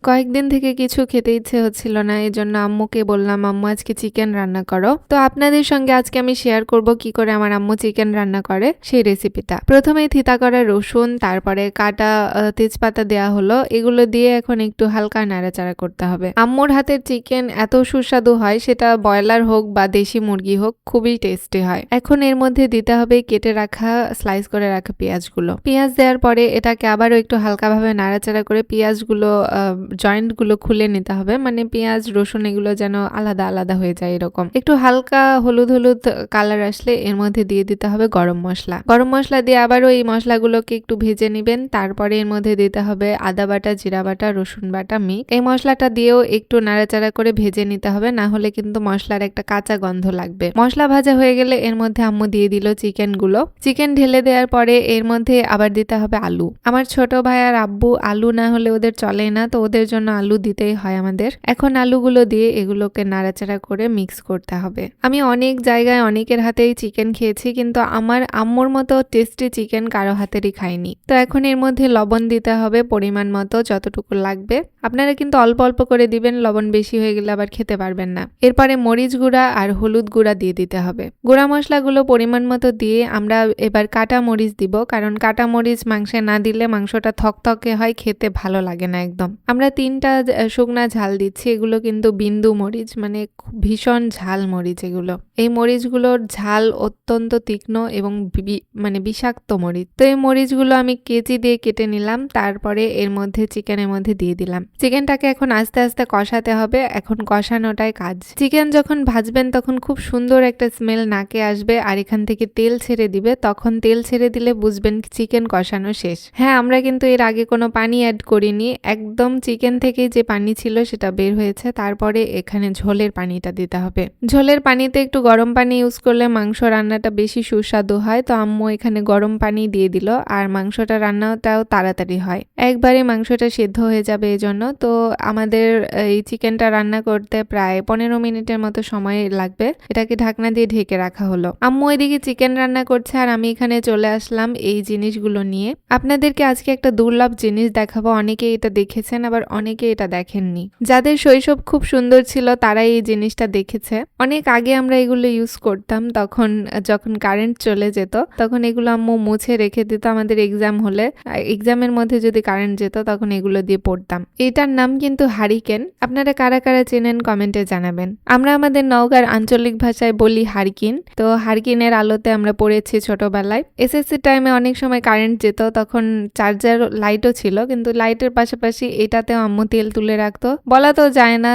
কয়েকদিন থেকে কিছু খেতে ইচ্ছে হচ্ছিল না, এজন্য আম্মুকে বললাম আম্মু আজকে চিকেন রান্না করো। তো আপনাদের সঙ্গে আজকে আমি শেয়ার করব কি করে আমার আম্মু চিকেন রান্না করে সেই রেসিপিটা। প্রথমে থিতা করা রসুন, তারপরে কাটা তেজপাতা দেয়া হলো। এগুলো দিয়ে এখন একটু হালকা নাড়াচাড়া করতে হবে। আম্মুর হাতের চিকেন এত সুস্বাদু হয়, সেটা ব্রয়লার হোক বা দেশি মুরগি হোক, খুবই টেস্টি হয়। এখন এর মধ্যে দিতে হবে কেটে রাখা স্লাইস করে রাখা পেঁয়াজগুলো। পেঁয়াজ দেওয়ার পরে এটাকে আবারও একটু হালকাভাবে নাড়াচাড়া করে পেঁয়াজগুলো জয়েন্টগুলো খুলে নিতে হবে, মানে পেঁয়াজ রসুন এগুলো যেন আলাদা আলাদা হয়ে যায়। এরকম একটু হালকা হলুদ হলুদ কালার আসলে এর মধ্যে দিয়ে দিতে হবে গরম মশলা। গরম মশলা দিয়ে আবারও এই মশলাগুলোকে একটু ভেজে নিবেন। তারপরে এর মধ্যে দিতে হবে আদা বাটা, জিরা বাটা, রসুন বাটা, মিক্স। এই মশলাটা দিয়েও একটু নাড়াচাড়া করে ভেজে নিতে হবে, না হলে কিন্তু মশলার একটা কাঁচা গন্ধ লাগবে। মশলা ভাজা হয়ে গেলে এর মধ্যে আম্মু দিয়ে দিল চিকেন ঢেলে দেওয়ার পরে এর মধ্যে আবার দিতে হবে আলু। আমার ছোট ভাই আর আব্বু আলু না হলে ওদের চলে না, তো ওদের জন্য আলু দিতেই হয় আমাদের। এখন আলুগুলো দিয়ে এগুলোকে নাড়াচাড়া করে মিক্স করতে হবে। আমি অনেক জায়গায় অনেকের হাতেই চিকেন খেয়েছি, কিন্তু আমার আম্মুর মতো টেস্টি চিকেন কারো হাতেরই খাইনি। তো এখন এর মধ্যে লবণ দিতে হবে পরিমাণ মতো, যতটুকু লাগবে। আপনারা কিন্তু অল্প অল্প করে দিবেন, লবণ বেশি হয়ে গেলে আবার খেতে পারবেন না। এরপরে মরিচ গুঁড়া আর হলুদ গুঁড়া দিয়ে দিতে হবে। গুঁড়া মশলাগুলো পরিমাণ মতো দিয়ে আমরা এবার কাটা মরিচ দিব, কারণ কাটা মরিচ মাংসে না দিলে মাংসটা থকথকে হয়, খেতে ভালো লাগে না একদম। আমরা 3টা শুকনা ঝাল দিচ্ছি। এগুলো কিন্তু বিন্দু মরিচ, মানে ভীষণ ঝাল মরিচ এগুলো। এই মরিচগুলোর ঝাল অত্যন্ত তীক্ষ্ণ এবং মানে বিষাক্ত মরিচ। তো এই মরিচগুলো আমি কেচি দিয়ে কেটে নিলাম। তারপরে এর মধ্যে চিকেনের মধ্যে দিয়ে দিলাম। চিকেনটাকে এখন আস্তে আস্তে কষাতে হবে। এখন কষানোটাই কাজ। চিকেন যখন ভাজবেন তখন খুব সুন্দর একটা স্মেল নাকে আসবে, আর এখান থেকে তেল ছেড়ে দিবে। তখন তেল ছেড়ে দিলে বুঝবেন চিকেন কষানো শেষ। হ্যাঁ, আমরা কিন্তু এর আগে কোনো পানি অ্যাড করিনি, একদম চিকেন থেকে যে পানি ছিল সেটা বের হয়েছে। তারপরে এখানে ঝোলের পানিটা দিতে হবে। ঝোলের পানিতে একটু গরম পানি ইউজ করলে মাংস রান্নাটা বেশি সুস্বাদু হয়। তো আম্মু এখানে গরম পানি দিয়ে দিল, আর মাংসটা রান্নাটাও তাড়াতাড়ি হয়, একবারে মাংসটা সেদ্ধ হয়ে যাবে এজন্য। তো আমাদের এই চিকেনটা রান্না করতে প্রায় 15 মিনিটের মতো সময় লাগবে। এটাকে ঢাকনা দিয়ে ঢেকে রাখা হলো। আম্মু এদিকে চিকেন রান্না করছে, আর আমি এখানে চলে আসলাম এই জিনিসগুলো নিয়ে। আপনাদেরকে আজকে একটা দুর্লভ জিনিস দেখাবো। অনেকে এটা দেখেছেন, আবার অনেকে এটা দেখেননি। যাদের শৈশব খুব সুন্দর ছিল তারাই এই জিনিসটা দেখেছে। অনেক আগে আমরা এগুলো ইউজ করতাম, তখন যখন কারেন্ট চলে যেত তখন এগুলো আম্মু মুছে রেখে দিত। আমাদের এক্সাম হলে, এক্সামের মধ্যে যদি কারেন্ট যেত তখন এগুলো দিয়ে পড়তাম। এটার নাম কিন্তু হারিকেন। আপনারা কারা কারা চেনেন কমেন্টে জানাবেন। আমরা আমাদের নওগাঁর আঞ্চলিক ভাষায় বলি হারিকিন। তো হারিকিনের আলোতে আমরা পড়েছি ছোটবেলায়। এসএসসি টাইমে অনেক সময় কারেন্ট যেত, তখন চার্জার লাইটও ছিল, কিন্তু লাইটের পাশাপাশি এটাতেও আম্মু তেল তুলে রাখতো। বলা তো যায় না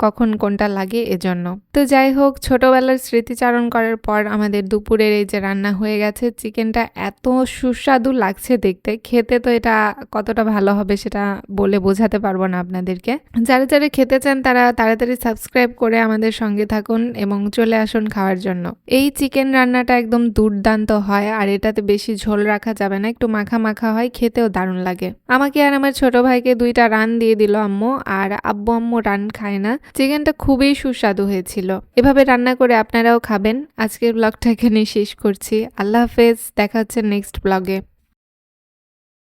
কখন কোনটা লাগে, এজন্য। তো যাই হোক, ছোটবেলার স্মৃতিচারণ করার পর আমাদের দুপুরের এই যে রান্না হয়ে গেছে। চিকেনটা এত সুস্বাদু লাগছে দেখতে, খেতে তো এটা কতটা ভালো হবে সেটা বলে বোঝাতে পারবো না আপনাদেরকে। যারা যারা খেতে চান তারা তাড়াতাড়ি সাবস্ক্রাইব করে আমাদের সঙ্গে থাকুন এবং চলে আসুন খাওয়ার জন্য। এই চিকেন রান্নাটা একদম দুর্দান্ত হয়, আর এটাতে বেশি ঝোল রাখা যাবে না, একটু মাখা মাখা হয়, খেতেও দারুণ লাগে। আমাকে আর আমার ছোট ভাইকে 2টা রান দিয়ে দিল আম্মু, আর আম্মু রান খায় না। চিকেনটা খুবই সুস্বাদু হয়েছিল। এভাবে রান্না করে আপনারাও খাবেন। আজকের ব্লগটা এখানে শেষ করছি। আল্লাহ হাফেজ, দেখা হচ্ছে নেক্সট ব্লগে।